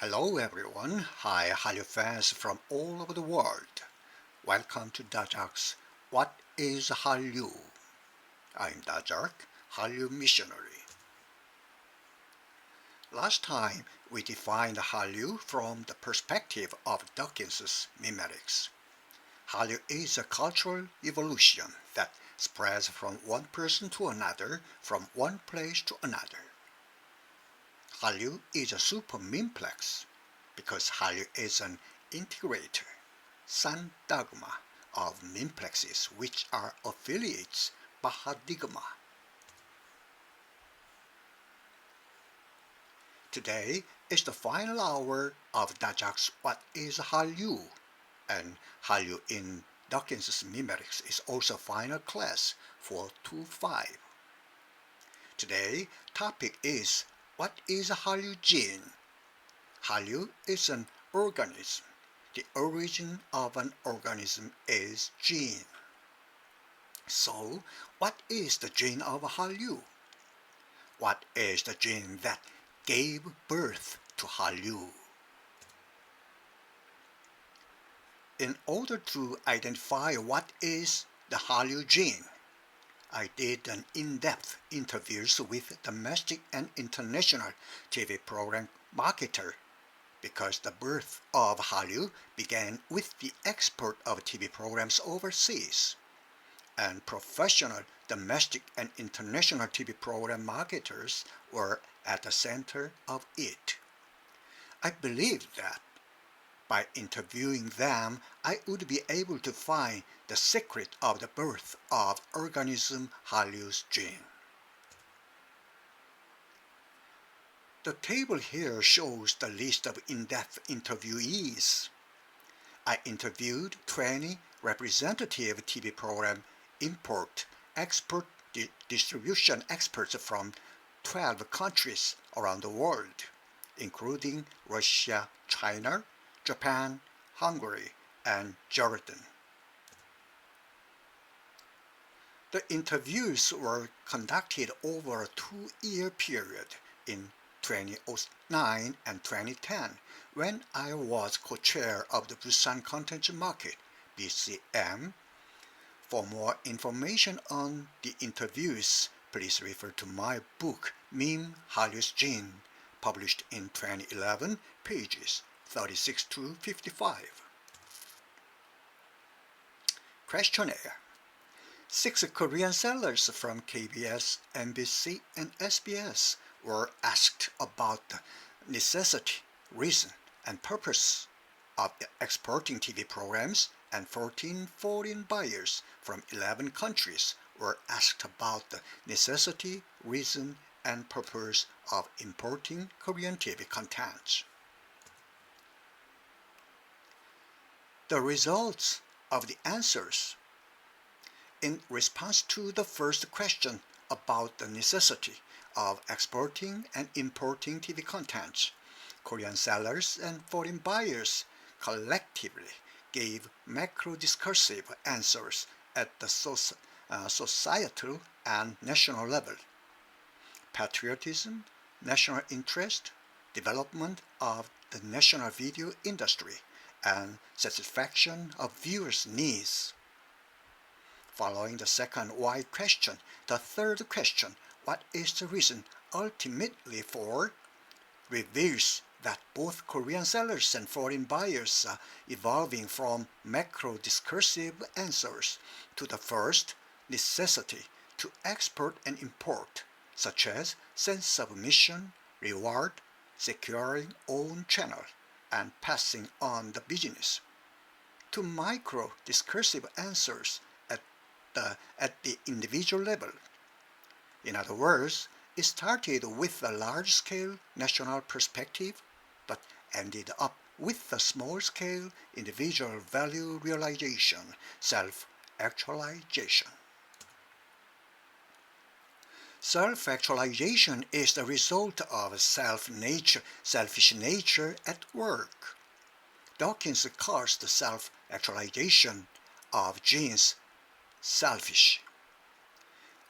Hello everyone, hi Hallyu fans from all over the world. Welcome to Dajack's What is Hallyu? I'm Dajack, Hallyu missionary. Last time we defined Hallyu from the perspective of Dawkins' Memetics. Hallyu is a cultural evolution that spreads from one person to another, from one place to another. Hallyu is a super mimplex because Hallyu is an integrator, sandagma of mimplexes which are affiliates paradigma. Today is the final hour of Dajack's What is Hallyu? And Hallyu in Dawkins' Memetics is also final class for 2-5. Today topic is what is Hallyu gene? Hallyu is an organism. The origin of an organism is gene. So, what is the gene of Hallyu? What is the gene that gave birth to Hallyu? In order to identify what is the Hallyu gene, I did an in-depth interviews with domestic and international TV program marketer because the birth of Hallyu began with the export of TV programs overseas, and professional domestic and international TV program marketers were at the center of it. I believed that by interviewing them, I would be able to find the secret of the birth of organism Hallyu's gene. The table here shows the list of in-depth interviewees. I interviewed 20 representative TV program import, export, distribution experts from 12 countries around the world, including Russia, China, Japan, Hungary, and Jordan. The interviews were conducted over a 2-year period in 2009 and 2010 when I was co-chair of the Busan Content Market, BCM. For more information on the interviews, please refer to my book Meme Hallyu's Gene, published in 2011, pages 36 to 55. Questionnaire. 6 Korean sellers from KBS, MBC, and SBS were asked about the necessity, reason, and purpose of exporting TV programs, and 14 foreign buyers from 11 countries were asked about the necessity, reason, and purpose of importing Korean TV content. The results of the answers. In response to the first question about the necessity of exporting and importing TV content, Korean sellers and foreign buyers collectively gave macro-discursive answers at the societal and national level. Patriotism, national interest, development of the national video industry, and satisfaction of viewers' needs. Following the second why question, the third question, what is the reason ultimately for, reveals that both Korean sellers and foreign buyers are evolving from macro-discursive answers to the first, necessity to export and import, such as sense of mission, reward, securing own channel, and passing on the business, to micro-discursive answers at the individual level. In other words, it started with a large-scale national perspective, but ended up with a small-scale individual value realization, self-actualization. Self-actualization is the result of selfish nature at work. Dawkins calls the self-actualization of genes selfish.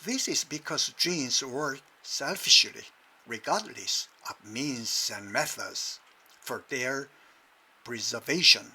This is because genes work selfishly, regardless of means and methods. for their preservation.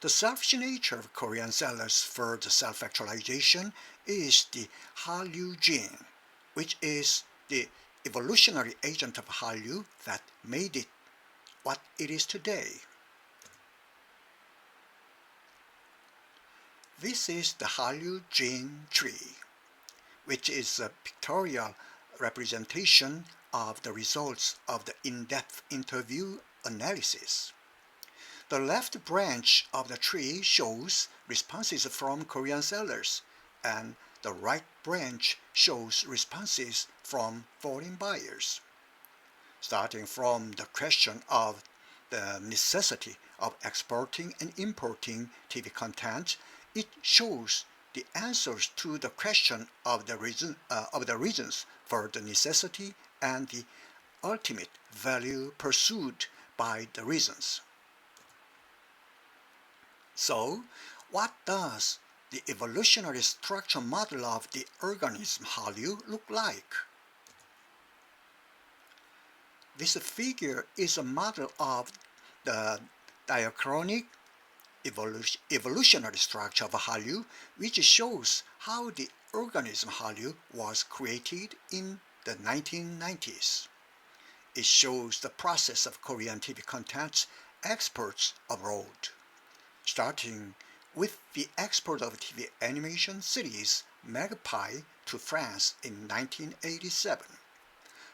The selfish nature of Korean sellers for the self-actualization is the Hallyu gene, which is the evolutionary agent of Hallyu that made it what it is today. This is the Hallyu gene tree, which is a pictorial representation of the results of the in-depth interview analysis. The left branch of the tree shows responses from Korean sellers, and the right branch shows responses from foreign buyers. Starting from the question of the necessity of exporting and importing TV content, it shows the answers to the question of the reasons for the necessity and the ultimate value pursued by the reasons. So, what does the evolutionary structure model of the organism Hallyu look like? This figure is a model of the diachronic evolutionary structure of Hallyu, which shows how the organism Hallyu was created in the 1990s. It shows the process of Korean TV content exports abroad, starting with the export of TV animation series Magpie to France in 1987,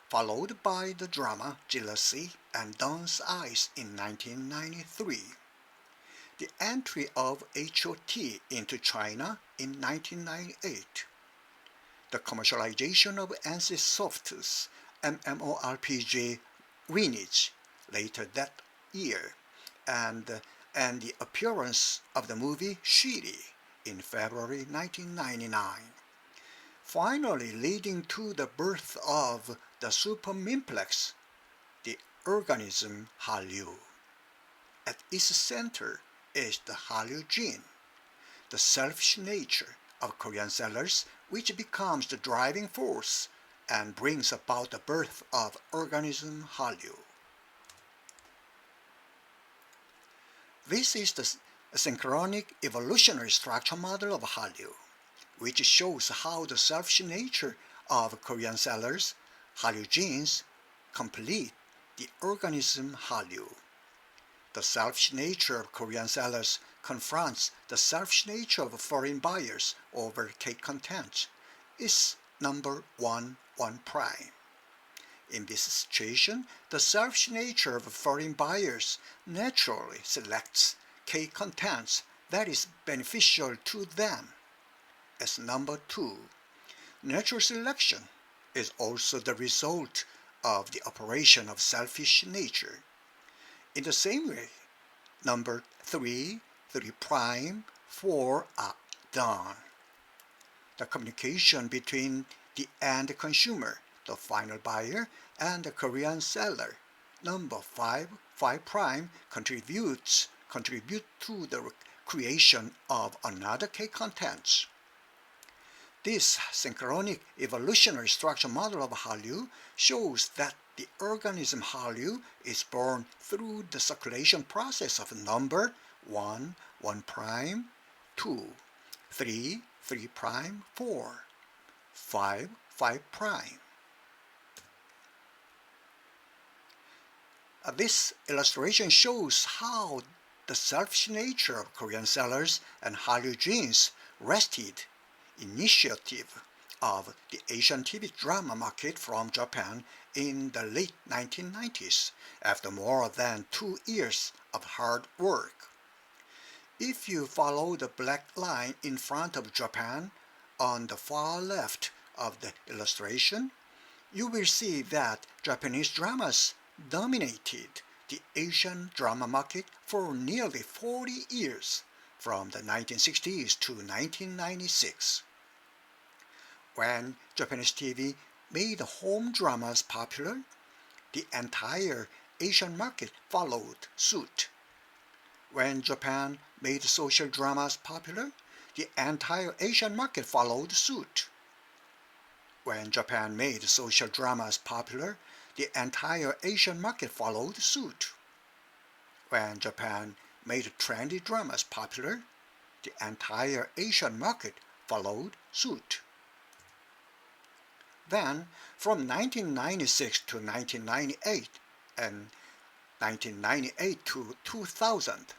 followed by the drama Jealousy and Dawn's Eyes in 1993, the entry of HOT into China in 1998, the commercialization of NCSoft's MMORPG Lineage later that year, and the appearance of the movie Shiri in February 1999, finally leading to the birth of the super Memetics, the organism Hallyu. At its center is the Hallyu gene, the selfish nature of Korean sellers, which becomes the driving force and brings about the birth of organism Hallyu. This is the synchronic evolutionary structure model of Hallyu, which shows how the selfish nature of Korean sellers, Hallyu genes, complete the organism Hallyu. The selfish nature of Korean sellers confronts the selfish nature of foreign buyers over cake content is number 1 prime. In this situation, the selfish nature of foreign buyers naturally selects cake contents that is beneficial to them as number 2. Natural selection is also the result of the operation of selfish nature. In the same way, number 3, 3 prime, 4 are done. The communication between the end consumer, the final buyer, and the Korean seller, number 5, 5 prime, contribute to the creation of another cake contents. This synchronic evolutionary structure model of Hallyu shows that the organism Hallyu is born through the circulation process of number 1, 1 prime, 2, 3, 3 prime, 4, 5, 5 prime. This illustration shows how the selfish nature of Korean sellers and Hallyu genes wrested initiative of the Asian TV drama market from Japan in the late 1990s, after more than 2 years of hard work. If you follow the black line in front of Japan on the far left of the illustration, you will see that Japanese dramas dominated the Asian drama market for nearly 40 years, from the 1960s to 1996. When Japanese TV made home dramas popular, the entire Asian market followed suit. When Japan made social dramas popular, the entire Asian market followed suit. When Japan made social dramas popular, the entire Asian market followed suit. When Japan made trendy dramas popular, the entire Asian market followed suit. Then, from 1996 to 1998 and 1998 to 2000,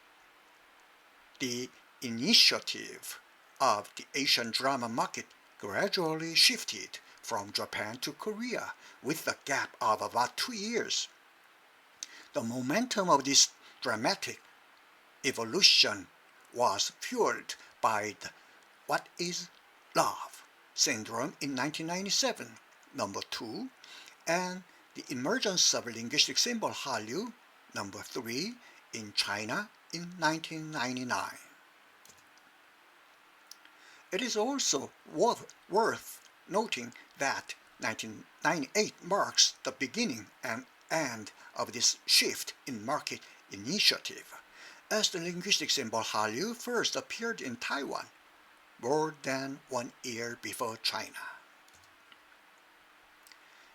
the initiative of the Asian drama market gradually shifted from Japan to Korea with a gap of about 2 years. The momentum of this dramatic evolution was fueled by the "What is Love?" syndrome in 1997, number 2, and the emergence of linguistic symbol Hallyu, number 3, in China in 1999. It is also worth noting that 1998 marks the beginning and end of this shift in market initiative, as the linguistic symbol Hallyu first appeared in Taiwan more than 1 year before China.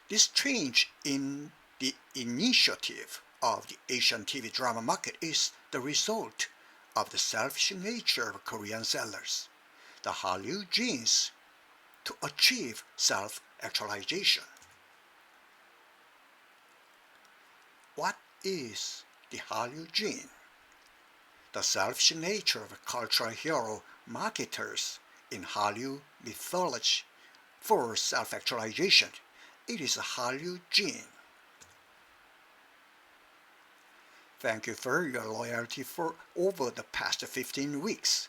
This change in the initiative of the Asian TV drama market is the result of the selfish nature of Korean sellers, the Hallyu genes, to achieve self-actualization. What is the Hallyu gene? The selfish nature of cultural hero marketers in Hallyu mythology for self-actualization. It is a Hallyu gene. Thank you for your loyalty for over the past 15 weeks.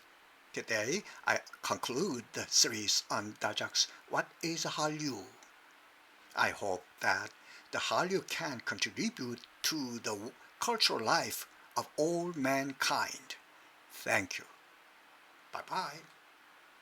Today, I conclude the series on Dajack's What is Hallyu? I hope that the Hallyu can contribute to the cultural life of all mankind. Thank you. Bye-bye.